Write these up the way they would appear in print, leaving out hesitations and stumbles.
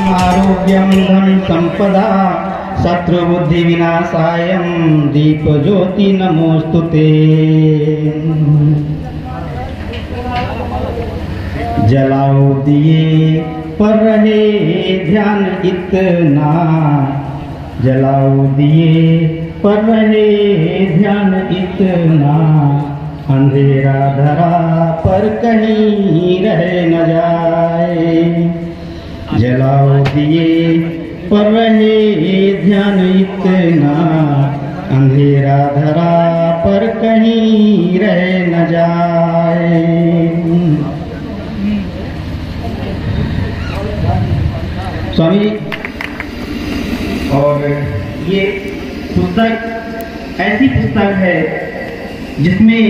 आरोग्यं धन संपदा शत्रुबुद्धि विनाशायं दीप ज्योति नमोस्तुते। जलाओ दिए पर रहे ध्यान इतना, जलाओ दिए पर रहे ध्यान इतना, अंधेरा धरा पर कहीं रह न जाए। जलाओ दिए पर रहे ध्यान इतना, अंधेरा धरा पर कहीं रह न जाए। स्वामी, और ये पुस्तक ऐसी पुस्तक है जिसमें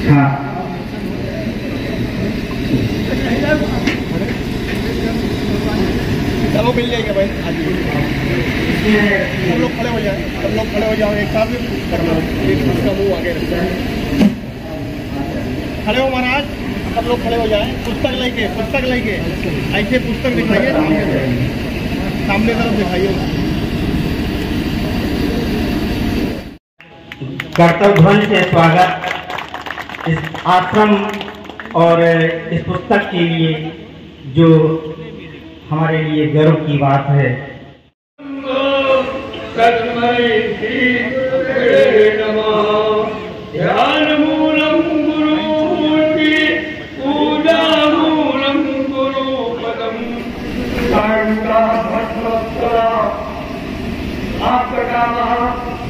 हाँ चलो मिल जाएगा भाई। सब लोग खड़े हो जाए, सब लोग खड़े हो जाओ, एक साथ में कर लो, एक उसका मुंह आगे रखते हैं। खड़े हो महाराज, सब लोग खड़े हो जाए। पुस्तक लेके ऐसे पुस्तक दिखाइए, सामने तरफ दिखाइए। कर्तव्य ध्वनि से स्वागत इस आश्रम और इस पुस्तक के लिए, जो हमारे लिए गर्व की बात है। ध्यान मूलम गुरुमूर्ति पूजा मूलम गुरुपदम आपका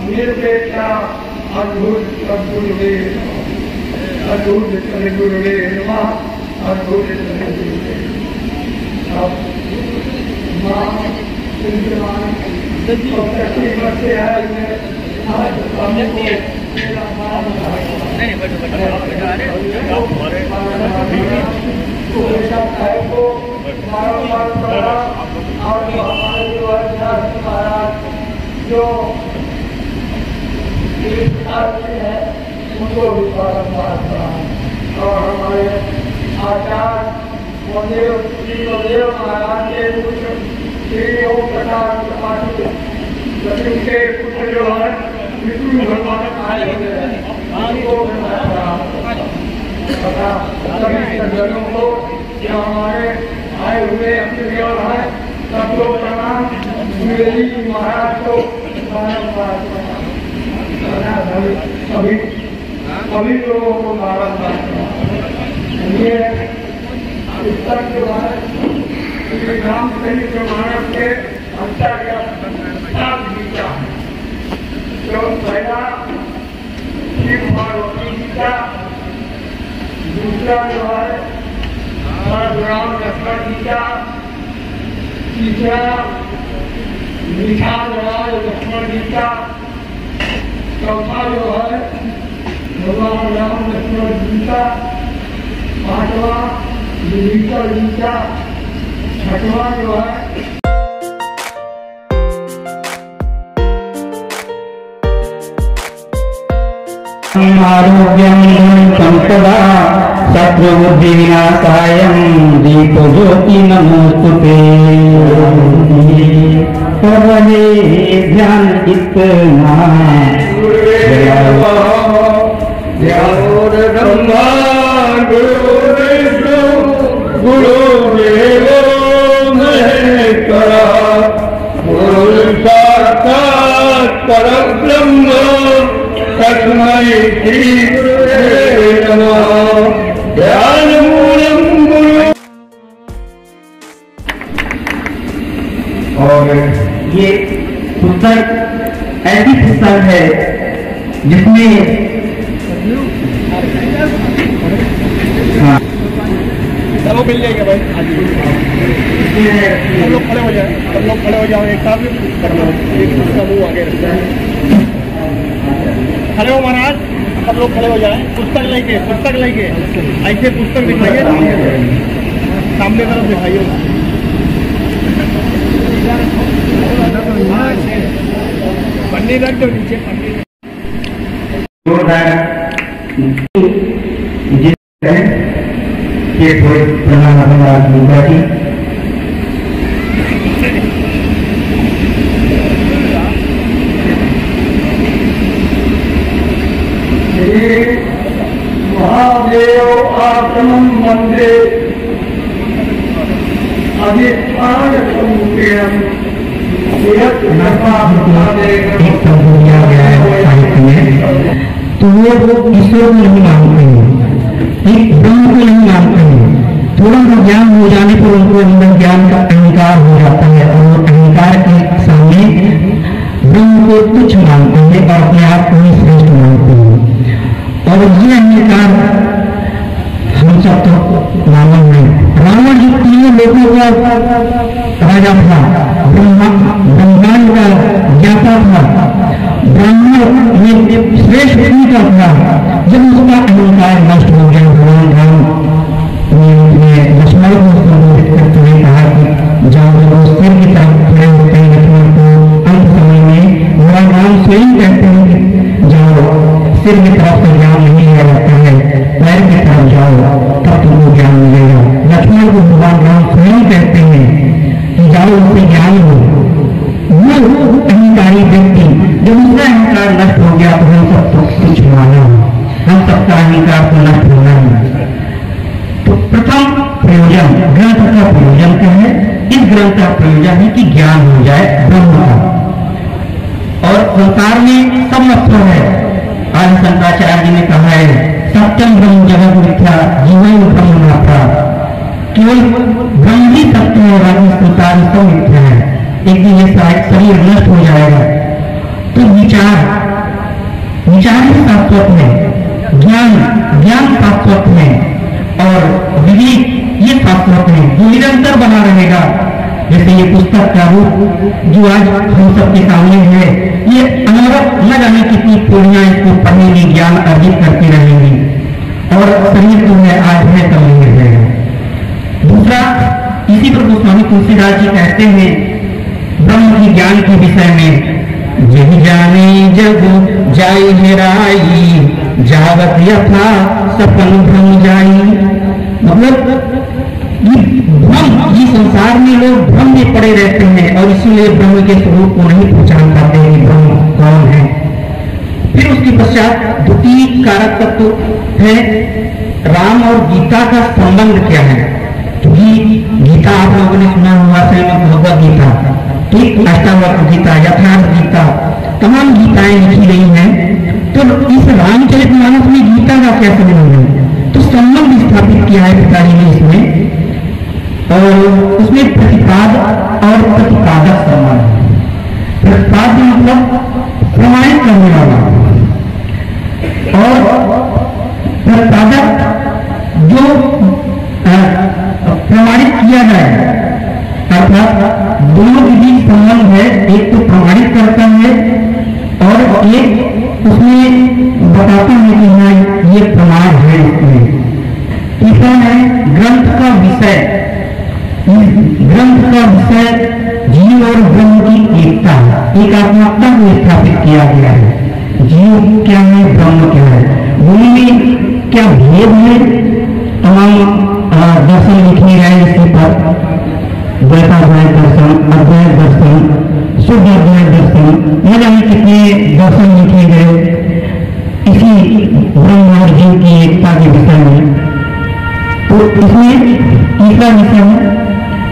निर्देशा अद्भुत सद्गुरुदेव, अद्भुत सद्गुरुदेव नमः, अद्भुत सद्गुरुदेव। जो उनको भी बारम्बार और हमारे आचार्य देव महाराज के पुत्र श्री ओम प्रकाश त्रिपाठी के पुत्र जो है विष्णु भगवान आए हुए हैं, सभी सज्जनों को जो हमारे आए हुए अतिथिगण हैं सबको प्रणाम। मेरी महाराज को बारम्बार सभी लोगों को बारम्बार। ये पुस्तक जो है श्री रामचरित मानस के अंतर्गत गीता, जो पहला शिव पार्वती गीता, दूसरा जो है परशुराम लक्ष्मण गीता, तीसरा निषाद राय लक्ष्मण गीता, चौथा जो है भगवान राम लक्ष्मण गीता, पांचवा विभीषण गीता, छठवा जो है आरोग्यं संपदा शत्रुबुद्धि विनाशायं दीप ज्योति नमोस्तुते। कर रहे ध्यान इतना, ब्रह्मा गुरुर्विष्णु गुरुर्देवो महेश्वरा, गुरुर्साक्षात् परब्रह्म तस्मै श्री गुरुवे नमः। ध्यान मूलम गुरु। और ये पुस्तक ऐसी पुस्तक है जिसमें चलो मिल जाएगा भाई। सब लोग खड़े हो जाए, सब लोग खड़े हो जाओ, एक साथ में कर लो, एक उसका मुंह आगे रखते हैं। खड़े हो महाराज, सब लोग खड़े हो जाए। पुस्तक लेके ऐसे पुस्तक दिखाइए, सामने तरफ दिखाइए। पन्नी रख दो नीचे, पन्नी ये थोड़े गंगा जी। महादेव आश्रम मंदिर अधिष्ठान साहित्य में, तो वो ईश्वर को नहीं मानते हैं, एक ब्रह्म को नहीं मानते हैं। थोड़ा सा ज्ञान हो जाने पर उनको अंदर ज्ञान का अहंकार हो जाता है और अहंकार के सामने ब्रह्म को तुच्छ मानते हैं और अपने आप को ही श्रेष्ठ मानते हैं। और ये अहंकार हम सब तो मानव है। रावण जो तीनों लोगों का राजा था, ब्रह्मांड का ज्ञाता था, ब्राह्मण में श्रेष्ठ का था, जब उसका अहंकार नष्ट हो गया, भगवान राम ने लक्ष्मण को संबोधित करते हुए कहा कि जब वो सिर की तरफ खड़े होते हैं लक्ष्मण को अंत समय में भगवान राम स्वयं कहते हैं कि जाओ, सिर की तरफ से ज्ञान नहीं लिया जाता है, पैर की तरफ जाओ तब तुमको ज्ञान मिलेगा। लक्ष्मण को भगवान राम स्वयं कहते हैं कि जाओ उससे ज्ञान हो। वो अहंकारी व्यक्ति जब उसका अहंकार नष्ट हो गया तो हम सब कुछ माना, हम सबका अहंकार तो नष्ट होना है। तो प्रथम प्रयोजन ग्रंथ का प्रयोजन क्या है? इस ग्रंथ का प्रयोजन है कि ज्ञान हो जाए ब्रह्म का। और संसार में सब मत्सर है। आज शंकराचार्य जी ने कहा है सत्यम ब्रह्म जगत मिथ्या जीवन ब्रह्म मात्रा, केवल ब्रह्म ही सत्य है, बाकी संसार सब मिथ्या है। एक दिन ये शरीर नष्ट हो जाएगा तो विचार ही शाश्वत है, ज्ञान शाश्वत है और विवेक ये शाश्वत है जो निरंतर बना रहेगा। जैसे ये पुस्तक का रूप जो आज हम सबके सामने है, ये अनवरत न जाने कितनी पीढ़ियां इसको पढ़ने में ज्ञान अर्जित करती रहेंगी और शरीर तो है आज है कल नहीं रहेगा। दूसरा, इसी पर गोस्वामी तुलसीदास जी कहते हैं ब्रह्म की ज्ञान के विषय में, यही जाने जब जाई हेराई जावत यथा सपन भ्रम जाई। मतलब ये संसार में लोग भ्रम में पड़े रहते हैं और इसीलिए ब्रह्म के स्वरूप को नहीं पहचान पाते हैं ब्रह्म कौन है। फिर उसके पश्चात द्वितीय कारक तत्व है राम और गीता का संबंध क्या है। क्योंकि गीता आप लोगों ने सुना हुआ श्रीमद् भगवद गीता, ठीक, अष्टावक्र गीता, यथार्थ गीता, तमाम गीताएं लिखी गई हैं। तो इस रामचरितमानस में गीता का क्या संबंध है? तो संबंध स्थापित किया है पिताजी ने इसमें, और उसमें प्रतिपाद और प्रतिपादक संबंध है। प्रतिपाद मतलब प्रमाणित करने वाला और प्रतिपादक जो प्रमाणित किया जाए, अर्थात दोनों के बीच संबंध है। एक तो प्रमाणित करता है और एक उसमें बताता है कि हाँ ये प्रमाण है। इसमें तीसरा है ग्रंथ का विषय। ग्रंथ का विषय जीव और ब्रह्म की एकता, एकात्मकता को स्थापित किया गया है। जीव क्या है, ब्रह्म क्या है, उनमें क्या भेद है। तमाम दर्शन लिखे गए इसके पर, द्वैताद्वैत दर्शन, अद्वैत दर्शन, शुद्ध अद्वैत दर्शन, न जाने कितने दर्शन लिखे गए इसी ब्रह्म और जीव की एकता के विषय में। तो इसमें तीसरा विषय है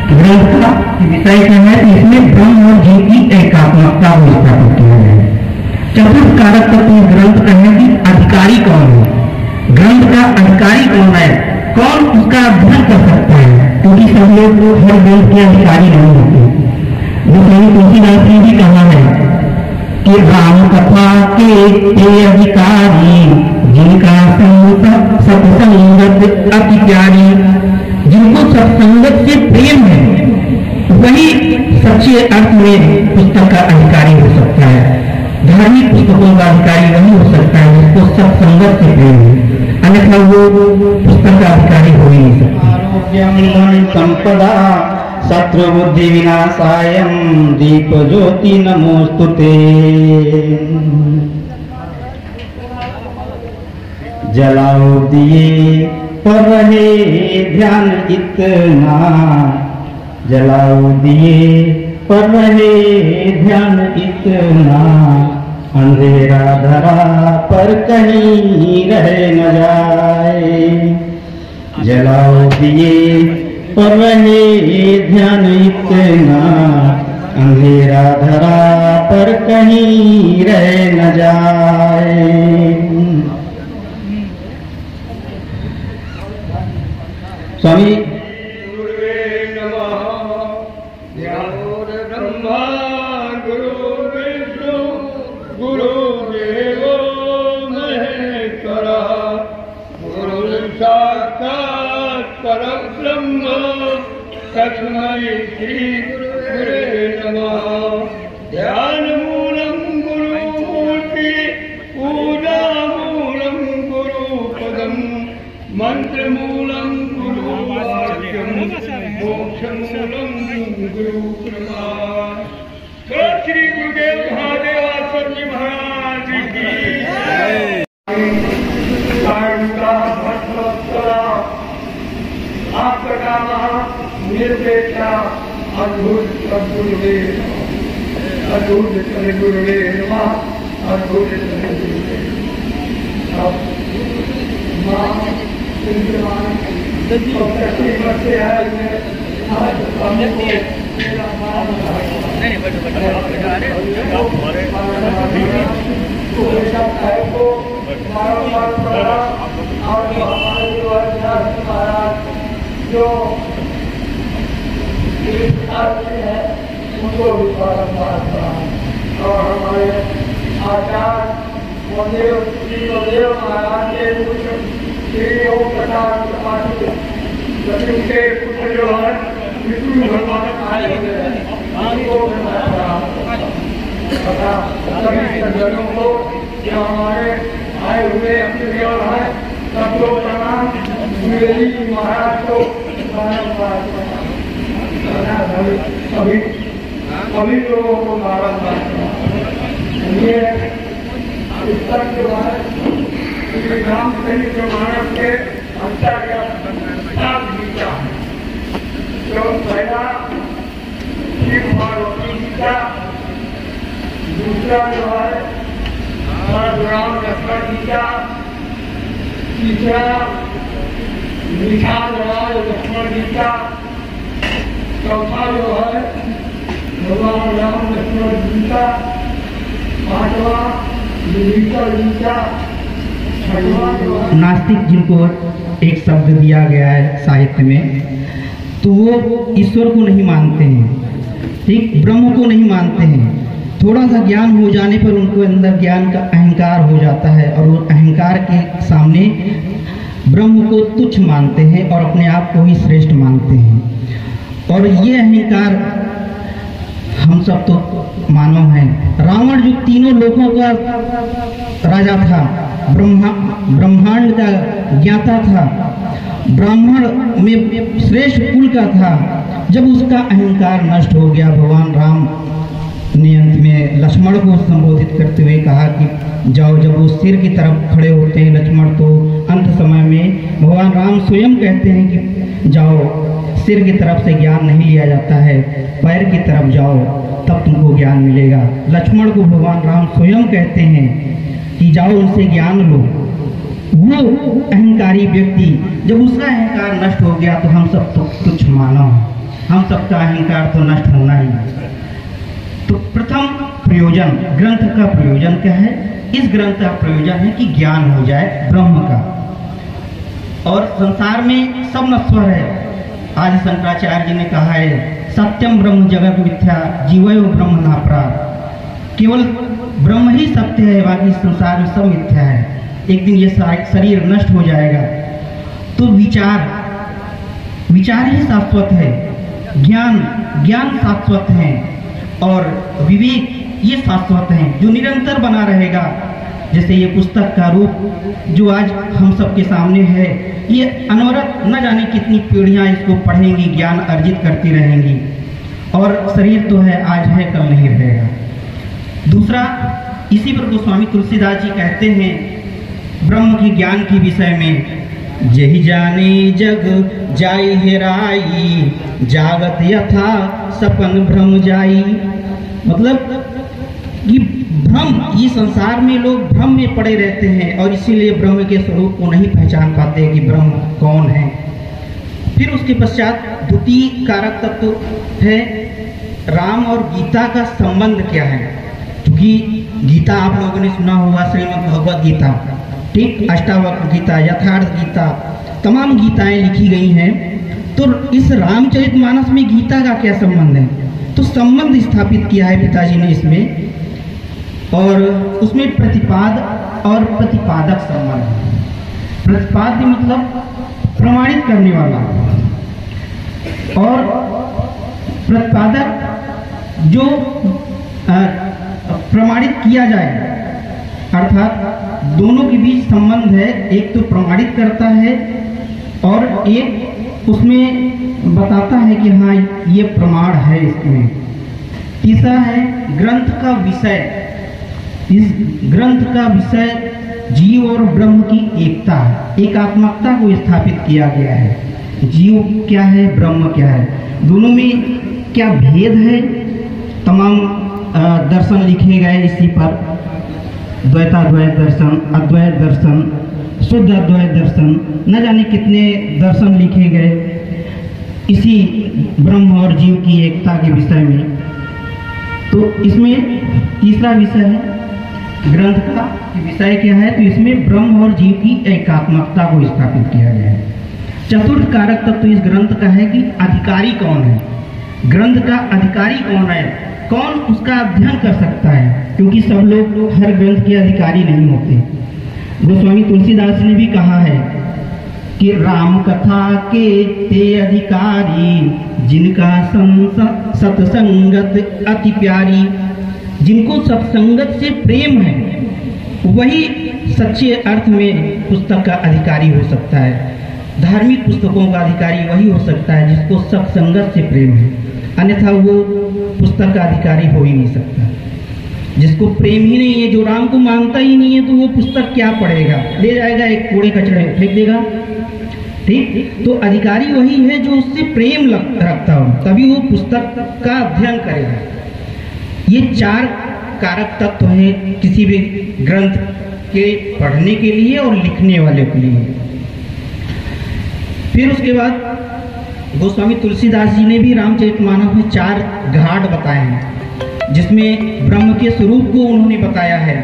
ग्रंथ का विषय क्या है, इसमें ब्रह्म और जीव की एकात्मकता को स्थापित किया गया है। चतुर्थ कारक तत्व ग्रंथ का है कि अधिकारी कौन है, ग्रंथ का अधिकारी कौन है, कौन उसका अध्ययन कर सकता है। क्योंकि सब लोग हर ग्रंथ के अधिकारी नहीं होते। गोस्वामी तुलसीदास ने भी कहा है कि राम कथा के अधिकारी जिनका सत्संगत अति प्यारी, जिनको सत्संगत से प्रेम है वही सच्चे अर्थ में पुस्तक का अधिकारी हो सकता है। धार्मिक पुस्तकों का अधिकारी वही हो सकता है जिसको सत्संगत से प्रेम है, अन्यथा वो पुस्तक का अधिकारी हो ही नहीं सकता। संपदा शत्रु बुद्धि विनाशायं दीप ज्योति नमोस्तुते। जलाओ दिए पर रहे ध्यान इतना, जलाओ दिए पर रहे ध्यान इतना, अंधेरा धरा पर कहीं रह न जाए। जलाओ दिए पर रहे ध्यान इतना, अंधेरा धरा पर कहीं रह न जाए। स्वामी गुरुवे नमः। ज्ञानोर्ब्रह्मा गुरुर्विष्णु गुरुर्देवो महेश्वरः, गुरुर्साक्षात् परब्रह्म तस्मै श्री गुरुवे नमः। ध्यानमूलं गुरुमूर्ति, पूजामूलं गुरुपदं, मंत्रमूलं गुरुवाक्यं, मोक्षमूलं गुरुकृपा। श्री गुरुदेव महादेवाचार्य जी महाराज की जय। आपका निर्देशा अद्भुत गुरुदेव, अद्भुत गुरुदेव, अद्भुत गुरुदेव। जो है उनको भी बारम्बार और हमारे आचार्य श्री गुरुदेव महाराज के श्री ओम प्रकाश त्रिपाठी के पुत्र जो है विष्णु भगवान आए हुए हैं, उनको सभी सज्जनों को जो हमारे आए हुए अपने है सबको प्रणाम। जी महाराज को सभी लोगों को बारम्बार ये पुस्तक जो है श्री रामचरित्र मानस के अंतर्गत गीता, जो पहला शिव पार्वती गीता, दूसरा जो है परशुराम लक्ष्मण गीता, तीसरा निषाद राज लक्ष्मण गीता, चौथा जो है भगवान राम लक्ष्मण गीता, पांचवा विभीषण गीता, छठवां जो है। नास्तिक जिनको एक शब्द दिया गया है साहित्य में, तो वो ईश्वर को नहीं मानते हैं, ठीक, ब्रह्म को नहीं मानते हैं। थोड़ा सा ज्ञान हो जाने पर उनको अंदर ज्ञान का अहंकार हो जाता है और वो अहंकार के सामने ब्रह्म को तुच्छ मानते हैं और अपने आप को ही श्रेष्ठ मानते हैं। और ये अहंकार हम सब तो मानव हैं। रावण जो तीनों लोगों का राजा था, ब्रह्मांड का ज्ञाता था, ब्राह्मण में श्रेष्ठ कुल का था, जब उसका अहंकार नष्ट हो गया, भगवान राम ने अंत में लक्ष्मण को संबोधित करते हुए कहा कि जाओ। जब वो सिर की तरफ खड़े होते हैं लक्ष्मण, तो अंत समय में भगवान राम स्वयं कहते हैं कि जाओ, सिर की तरफ से ज्ञान नहीं लिया जाता है, पैर की तरफ जाओ, तब तुमको ज्ञान मिलेगा। लक्ष्मण को भगवान राम स्वयं कहते हैं कि जाओ उनसे ज्ञान लो। वो अहंकारी व्यक्ति, जब उसका अहंकार नष्ट हो गया तो हम सब तो तुच्छ मानव, हम सबका अहंकार तो नष्ट होना ही। तो प्रथम प्रयोजन, ग्रंथ का प्रयोजन क्या है? इस ग्रंथ का प्रयोजन है कि ज्ञान हो जाए ब्रह्म का। और संसार में सब नश्वर है। आज शंकराचार्य जी ने कहा है, सत्यम ब्रह्म जगत मिथ्या, जीवयो ब्रह्म नापरा। केवल ब्रह्म ही सत्य है, बाकी संसार में सब मिथ्या है। एक दिन ये शरीर नष्ट हो जाएगा। तो विचार ही शाश्वत है, ज्ञान शाश्वत है, और विवेक ये शाश्वत है जो निरंतर बना रहेगा। जैसे ये पुस्तक का रूप जो आज हम सबके सामने है, ये अनवरत न जाने कितनी पीढ़ियां इसको पढ़ेंगी, ज्ञान अर्जित करती रहेंगी। और शरीर तो है, आज है कल नहीं रहेगा। दूसरा, इसी पर गोस्वामी तुलसीदास जी कहते हैं ब्रह्म के ज्ञान के विषय में यही जाने जग जाई हेराई, जागत यथा सपन भ्रम जाई। मतलब कि भ्रम, ये संसार में लोग भ्रम में पड़े रहते हैं और इसीलिए ब्रह्म के स्वरूप को नहीं पहचान पाते कि ब्रह्म कौन है। फिर उसके पश्चात द्वितीय कारक तत्व है राम और गीता का संबंध क्या है। क्योंकि गीता आप लोगों ने सुना होगा, श्रीमद् भगवद गीता, ठीक, अष्टावक्र गीता, यथार्थ गीता, तमाम गीताएं लिखी गई हैं। तो इस रामचरितमानस में गीता का क्या संबंध है? तो संबंध स्थापित किया है पिताजी ने इसमें, और उसमें प्रतिपाद और प्रतिपादक संबंध है। प्रतिपाद्य मतलब प्रमाणित करने वाला, और प्रतिपादक जो प्रमाणित किया जाए, अर्थात दोनों के बीच संबंध है। एक तो प्रमाणित करता है और एक उसमें बताता है कि हाँ ये प्रमाण है इसमें। तीसरा है ग्रंथ का विषय। इस ग्रंथ का विषय जीव और ब्रह्म की एकता है, एकात्मकता को स्थापित किया गया है। जीव क्या है, ब्रह्म क्या है, दोनों में क्या भेद है, तमाम दर्शन लिखे गए इसी पर। द्वैताद्वैत दर्शन, अद्वैत दर्शन, शुद्ध अद्वैत दर्शन, न जाने कितने दर्शन लिखे गए इसी ब्रह्म और जीव की एकता के विषय में। तो इसमें तीसरा विषय है ग्रंथ का विषय क्या है, तो इसमें ब्रह्म और जीव की एकात्मकता को स्थापित किया गया है। चतुर्थ कारक तत्व तो इस ग्रंथ का है कि अधिकारी कौन है, ग्रंथ का अधिकारी कौन है, कौन उसका अध्ययन कर सकता है, क्योंकि सब लोग हर ग्रंथ के अधिकारी नहीं होते। गोस्वामी तुलसीदास ने भी कहा है कि राम कथा के ते अधिकारी, जिनका सत्संगत अति प्यारी। जिनको सत्संगत से प्रेम है वही सच्चे अर्थ में पुस्तक का अधिकारी हो सकता है। धार्मिक पुस्तकों का अधिकारी वही हो सकता है जिसको सत्संगत से प्रेम है, अन्यथा वो पुस्तक का अधिकारी हो ही नहीं सकता। जिसको प्रेम ही नहीं है, जो राम को मानता ही नहीं है, तो वो पुस्तक क्या पढ़ेगा, ले जाएगा एक कूड़े कचरे में फेंक देगा। ठीक, तो अधिकारी वही है जो उससे प्रेम रखता हो, तभी वो पुस्तक का अध्ययन करेगा। ये चार कारक तत्व हैं किसी भी ग्रंथ के पढ़ने के लिए और लिखने वाले के लिए। फिर उसके बाद गोस्वामी तुलसीदास जी ने भी रामचरितमानस में 4 घाट बताए हैं, जिसमें ब्रह्म के स्वरूप को उन्होंने बताया है।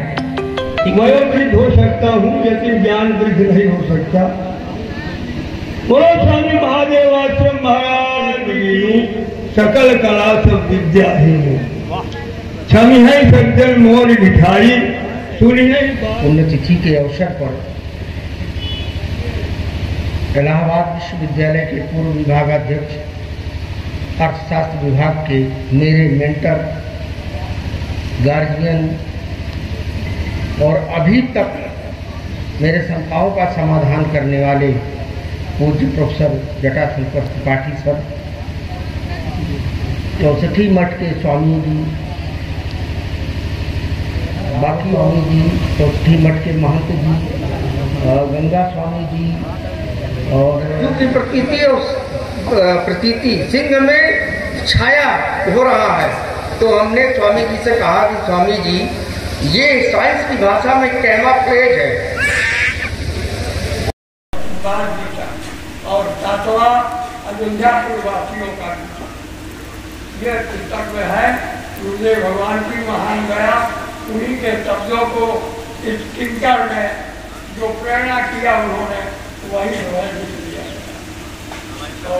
वयोवृद्ध हो सकता हूँ लेकिन ज्ञान वृद्ध नहीं हो सकता। बोलो स्वामी महादेवाश्रम महाराज की सकल कला सब विद्या है। छवि है सज्जन मोर मिठाई, सुनी है। पुण्यतिथि के अवसर पर इलाहाबाद विश्वविद्यालय के पूर्व विभागाध्यक्ष, अर्थशास्त्र विभाग के मेरे मेंटर, गार्जियन और अभी तक मेरे शंकाओं का समाधान करने वाले पूज्य प्रोफेसर जटाशंकर त्रिपाठी सर, 64 मठ के स्वामी जी, बाकी स्वामी जी, 64 मठ के महंत जी, गंगा स्वामी जी, और की प्रतीति और प्रतीति सिंह में छाया हो रहा है। तो हमने स्वामी जी से कहा कि स्वामी जी ये साइंस की भाषा में कैमोफ्लेज है। और 7वां अयोध्यापुर वासियों का यह पुस्तक में है। गुरुदेव भगवान की महान दया, उन्हीं के शब्दों को इस किंकर ने जो प्रेरणा किया उन्होंने वही लिख दिया। तो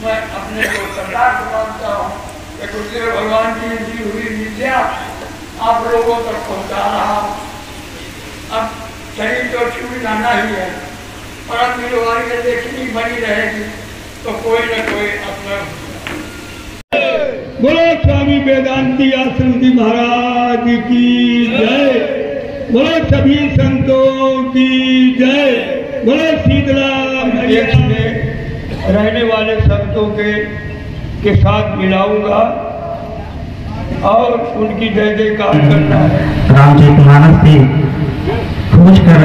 मैं अपने को सरदार को मानता हूँ कि गुरुदेव भगवान की दी हुई विद्या आप लोगों तक पहुँचा रहा हूँ। अब शरीर तो छूट जाना ही है, परंतु हमारी देखनी बनी रहेगी तो कोई न कोई अपना। बोलो स्वामी वेदांती आश्रम जी महाराज की जय, बोलो सभी संतों की जय, बोलो शीतला मैया में रहने वाले संतों के साथ मिलाऊंगा और उनकी जय जयकार करना है। रामचरितमानस से खोज कर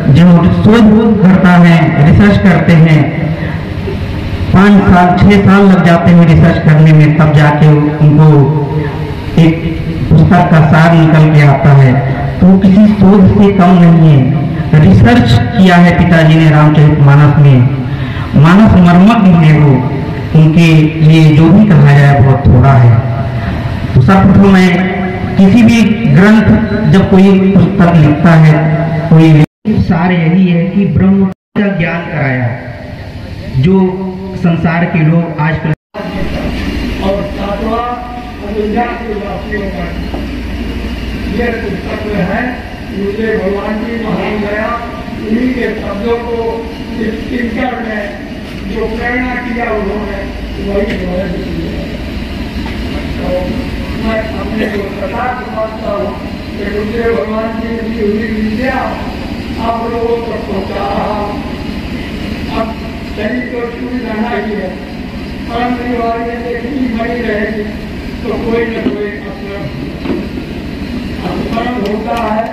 जो शोध करता है, रिसर्च करते हैं, 5 साल 6 साल लग जाते हैं रिसर्च करने में, तब जाके उनको एक पुस्तक का सार निकल के आता है। तो किसी शोध से कम नहीं है, रिसर्च किया है पिताजी ने रामचरितमानस में। मानस मर्मज्ञ है वो, उनके लिए जो भी कहा जाए बहुत थोड़ा है। तो सर्वप्रथम मैं किसी भी ग्रंथ जब कोई पुस्तक लिखता है, कोई सार यही है कि ब्रह्म का ज्ञान कराया, जो संसार के लोग आजकल। और सातवां अयोध्या के वासियों का यह पुस्तक में है, मुझे भगवान की महान दया, उन्हीं के शब्दों को इस किंकर में जो प्रेरणा किया उन्होंने वही तो मैं अपने को सदा समझता हूँ कि मुझे भगवान की दी हुई विद्या आप लोगों तक पहुँचा रहा हूँ। अब शरीर को छूट जाना ही है, परम परिवार में देखनी बनी रहेगी तो कोई न कोई स्मरण होता है।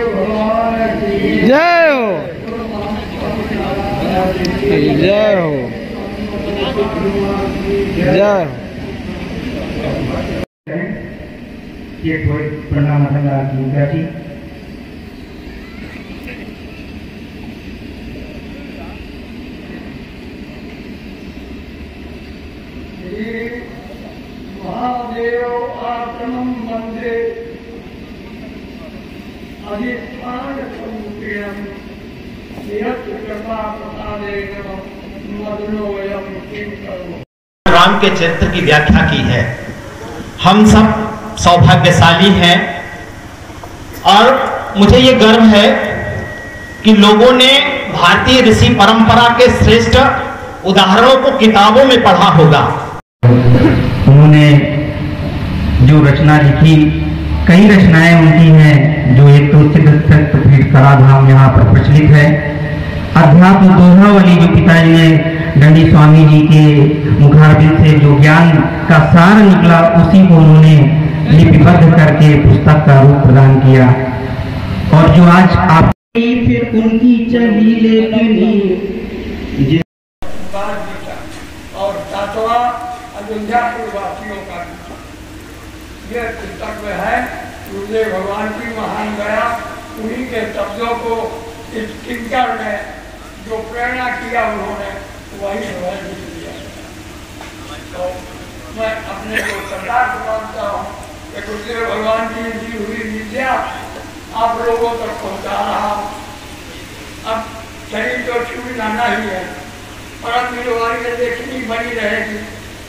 भगवान की जय हो, जय हो, जय हो। ये कोई प्रणाम की जी। महादेव आश्रमं वंदे अधिष्ठान संकीर्णं यत् कृपा प्रसादेन मदनोऽयं किं करो। राम के चरित्र की व्याख्या की है। हम सब सौभाग्यशाली हैं और मुझे ये गर्व है कि लोगों ने भारतीय ऋषि परंपरा के श्रेष्ठ उदाहरणों को किताबों में पढ़ा होगा। उन्होंने जो रचना लिखी, कई रचनाएं उनकी हैं, जो एक तो सिद्ध शक्तिपीठ कलाधाम यहाँ पर प्रचलित है। अध्यात्म दोहावली जो पिताजी ने दंडी स्वामी जी के मुखारबिंद से जो ज्ञान का सार निकला, उसी को उन्होंने लिपिबद्ध करके पुस्तक का रूप प्रदान किया। और जो आज आप फिर उनकी चली लेकिन और सातवां अयोध्या वासियों का यह पुस्तक में है, मुझे भगवान की महान दया, उन्हीं के शब्दों को इस किंकर में जो प्रेरणा किया उन्होंने वही लिख दिया। तो मैं अपने को सरदार मानता हूँ कि मुझे भगवान की दी हुई विद्या आप लोगों तक पहुँचा रहा हूँ। अब शरीर तो छूट जाना ही है, परम परिवार में देखनी बनी रहेगी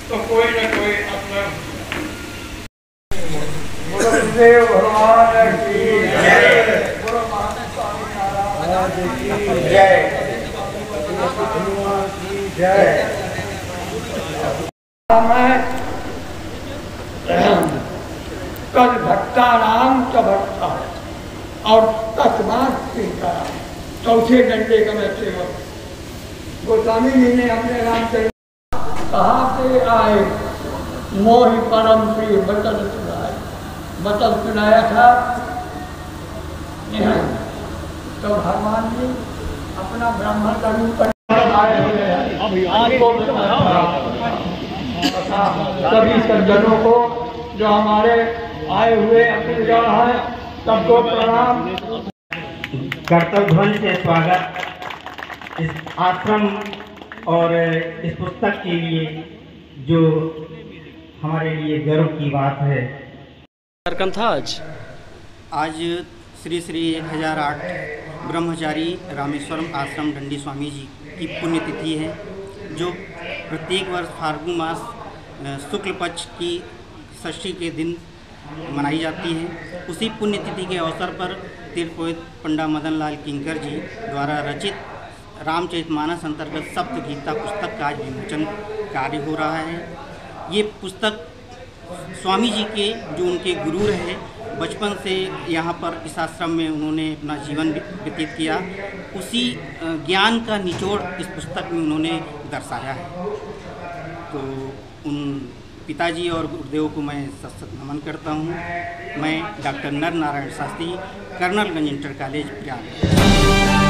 तो कोई न कोई अपना गुरुदेव भगवान की जय, गुरु महात्मा स्वामी नारायण की जय, जय। कल भक्ता नाम च भक्ता और तस्मात् सीताराम, चौथे डंडे का मैं सेवक। गोस्वामी जी ने अपने रामचरित कहाँ से आए, मोहि परम प्रिय वचन सुनाए, वचन सुनाया था। तो भगवान जी अपना ब्राह्मण का रूप आए हुए हैं। सभी सज्जनों को जो हमारे आए हुए अतिथिगण हैं सबको प्रणाम। कर्तव्य ध्वनि से स्वागत इस आश्रम और इस पुस्तक के लिए, जो हमारे लिए गर्व की बात है। कार्यक्रम था आज श्री श्री 1008 ब्रह्मचारी रामेश्वरम आश्रम दंडी स्वामी जी की पुण्यतिथि है, जो प्रत्येक वर्ष फाल्गुन मास शुक्ल पक्ष की षष्ठी के दिन मनाई जाती है। उसी पुण्यतिथि के अवसर पर तीर्थपोत पंडा मदन लाल किंकर जी द्वारा रचित रामचरितमानस अंतर्गत सप्त गीता पुस्तक का आज विमोचन कार्य हो रहा है। ये पुस्तक स्वामी जी के जो उनके गुरु रहे, बचपन से यहाँ पर इस आश्रम में उन्होंने अपना जीवन व्यतीत किया, उसी ज्ञान का निचोड़ इस पुस्तक में उन्होंने दर्शाया है। तो उन पिताजी और गुरुदेव को मैं सत नमन करता हूँ। मैं डॉक्टर नर नारायण शास्त्री, कर्नलगंज इंटर कॉलेज प्रयाग।